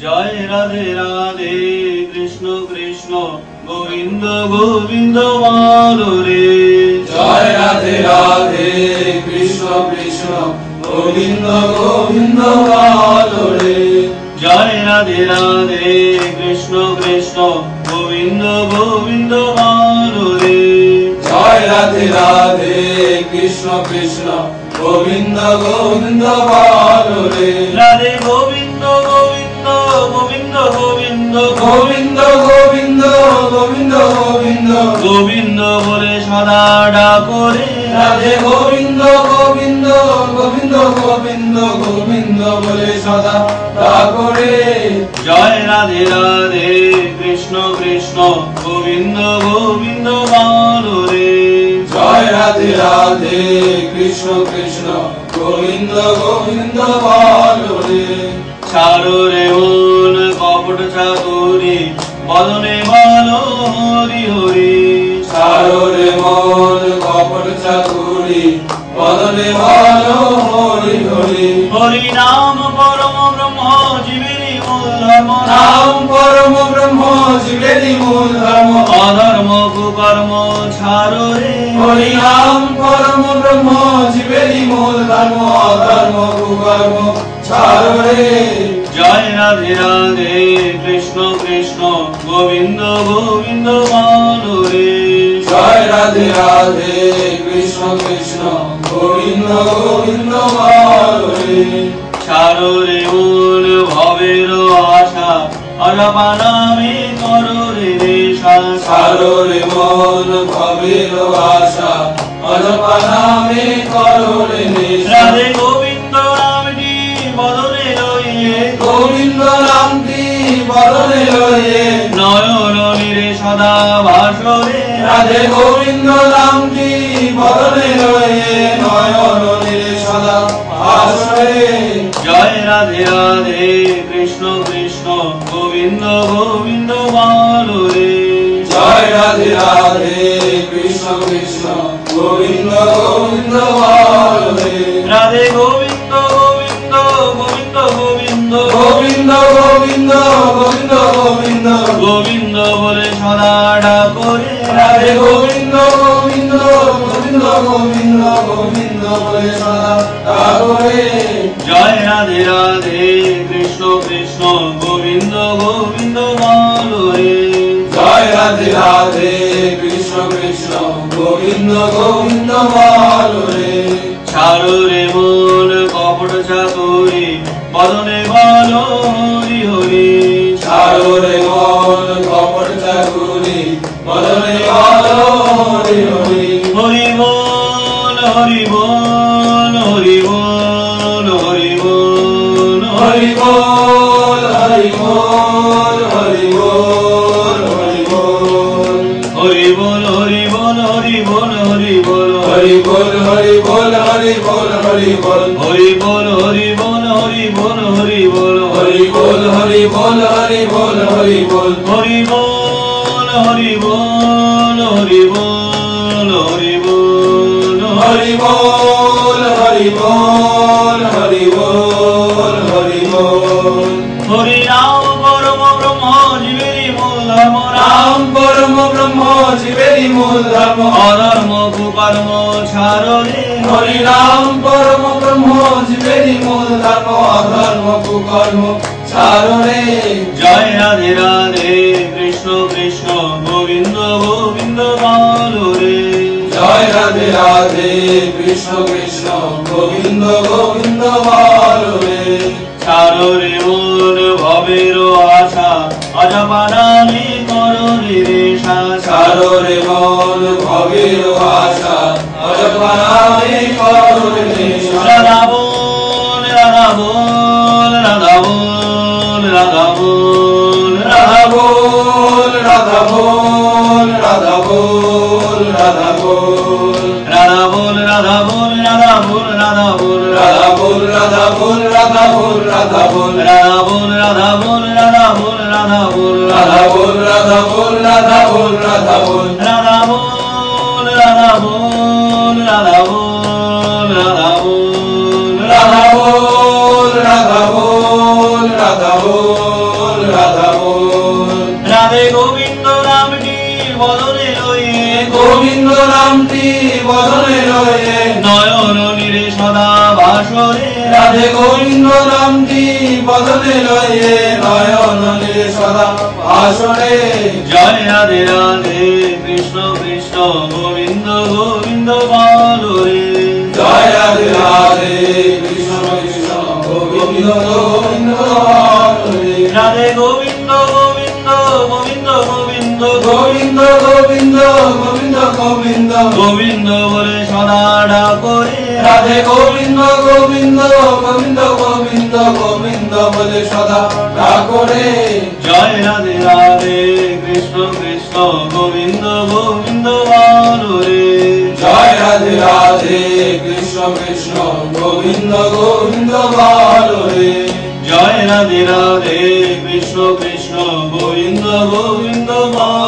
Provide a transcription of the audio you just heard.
জয় রাধে রাধে কৃষ্ণ কৃষ্ণ গোবিন্দ গোবিন্দ বলো রে। জয় রাধে রাধে কৃষ্ণ কৃষ্ণ গোবিন্দ গোবিন্দ বলো রে। জয় রাধে রাধে কৃষ্ণ কৃষ্ণ গোবিন্দ গোবিন্দ বলো রে। জয় রাধে রাধে কৃষ্ণ কৃষ্ণ গোবিন্দ গোবিন্দ বলো রে। রাধে গোবিন্দ গোবিন্দ গোবিন্দ গোবিন্দ গোবিন্দ গোবিন্দ গোবিন্দ গোবিন্দ গোবিন্দ বলে সদা ডাকো রে। রাধে গোবিন্দ গোবিন্দ গোবিন্দ গোবিন্দ গোবিন্দ বলে সদা ডাকো রে। জয় রাধে রাধে কৃষ্ণ কৃষ্ণ গোবিন্দ গোবিন্দ বলো রে। জয় রাধে রাধে কৃষ্ণ কৃষ্ণ গোবিন্দ গোবিন্দ বলো রে। ছাড়ো রে মন কপট চাতুরি বদনে বলো হরি হরি। ছাড়ো রে মন কপট চাতুরি বদনে বলো হরি হরি। হরি নাম পরম ব্রহ্ম জীবেরই মূল ধর্ম। নাম পরম ব্রহ্ম জীবেরই মূল ধর্ম। অধর্ম কুকর্ম ছাড়ো রে। হরি নাম পরম ব্রহ্ম জীবেরই মূল ধর্ম। অধর্ম কুকর্ম ছাড়ো রে। জয় রাধে রাধে কৃষ্ণ কৃষ্ণ গোবিন্দ গোবিন্দ বলো রে। জয় রাধে রাধে কৃষ্ণ কৃষ্ণ গোবিন্দ গোবিন্দ বলো রে। ছাড়ো রে মন ভবের আশা অজপা নামে করো রে নেশা। ছাড়ো রে মন ভবের আশা অজপা নামে করো রে নেশা। রাধে গোবিন্দ নামটি বদনে লইয়ে গোবিন্দ নামটি বদনে লয়ে নয়ন নিরে সদা ভাসরে। রাধে গোবিন্দ নামটি বদনে লয়ে নয়ন নিরে সদা ভাসরে। জয় রাধে রাধে কৃষ্ণ কৃষ্ণ গোবিন্দ গোবিন্দ বলো রে। জয় রাধে রাধে কৃষ্ণ কৃষ্ণ গোবিন্দ গোবিন্দ বলো রে। রাধে গোবিন্দ গোবিন্দ গোবিন্দ গোবিন্দ গোবিন্দ গোবিন্দ গোবিন্দ গোবিন্দ গোবিন্দ বলে সদা ডাকো রে। রাধে গোবিন্দ গোবিন্দ গোবিন্দ গোবিন্দ গোবিন্দ বলে সদা ডাকো রে। জয় রাধে রাধে কৃষ্ণ কৃষ্ণ গোবিন্দ গোবিন্দ বলো রে। জয় রাধে রাধে কৃষ্ণ কৃষ্ণ গোবিন্দ গোবিন্দ বলো রে। ছাড়ো রে মন কপট চাতুরি বদনে বলো হরি হরি। ছাড়ো রে মন কপট চাতুরি বদনে বলো হরি হরি। হরি বল হরি বল হরি বল হরি বল হরি বল হরি বল হরি বল হরি বল। হরি বল হরি বল হরি বল হরি বল হরি বল হরি বল হরি বল হরি বল। হরি বল হরি বল হরি বল হরি বল হরি বল হরি বল হরি বল হরি বল। হরি বল হরি বল হরি বল হরি বল হরি বল হরি বল হরি বল হরি বল। হরি নাম পরম ব্রহ্ম জীবেরই মূল ধর্ম। নাম পরম ব্রহ্ম জীবেরই মূল ধর্ম। অধর্ম কুকর্ম ছাড়ো রে। হরি নাম পরম ব্রহ্ম জীবেরই মূল ধর্ম। অধর্ম কুকর্ম ছাড়ো রে। জয় রাধে রাধে কৃষ্ণ কৃষ্ণ গোবিন্দ গোবিন্দ বলো রে। জয় রাধে রাধে কৃষ্ণ কৃষ্ণ গোবিন্দ গোবিন্দ বলো রে। ছাড়ো রে মন ভবের আশা অজপা নামে করো রে নেশা। ছাড়ো রে মন ভবের আশা অজপা নামে করো রে নেশা। রাধা বল রাধা বল রাধা বল রাধা বল রাধা বল রাধা বল রাধা বল রাধা বল। রাধা বল রাধা বল রাধা বল রাধা বল রাধা বল রাধা বল রাধা বল রাধা বল। রাধা বল রাধা বল রাধা বল রাধা বল রাধা বল রাধা বল রাধা বল রাধা বল। রাধা বল রাধা বল রাধা বল রাধা বল রাধা বল রাধা বল রাধা বল বদনে লয়ে নয়ন নীরে সদা বাসরে রাধে গোবিন্দ নামটি বদনে লয়ে নয়ন নীরে সদা আসরে জয় রাধে রাধে কৃষ্ণ কৃষ্ণ গোবিন্দ গোবিন্দ বলো রে জয় রাধে রাধে কৃষ্ণ কৃষ্ণ গোবিন্দ গোবিন্দ হরে রাধে গোবিন্দ গোবিন্দ গোবিন্দ গোবিন্দ গোবিন্দ গোবিন্দ গোবিন্দ গোবিন্দ গোবিন্দ বলে সদা ডাকরে রাধে গোবিন্দ গোবিন্দ গোবিন্দ গোবিন্দ গোবিন্দ বলে সদা ডাকরে জয় রাধে রাধে কৃষ্ণ কৃষ্ণ গোবিন্দ গোবিন্দ বলো রে জয় রাধে রাধে কৃষ্ণ কৃষ্ণ গোবিন্দ গোবিন্দ বলো রে জয় রাধে রাধে কৃষ্ণ কৃষ্ণ গোবিন্দ গোবিন্দ বলো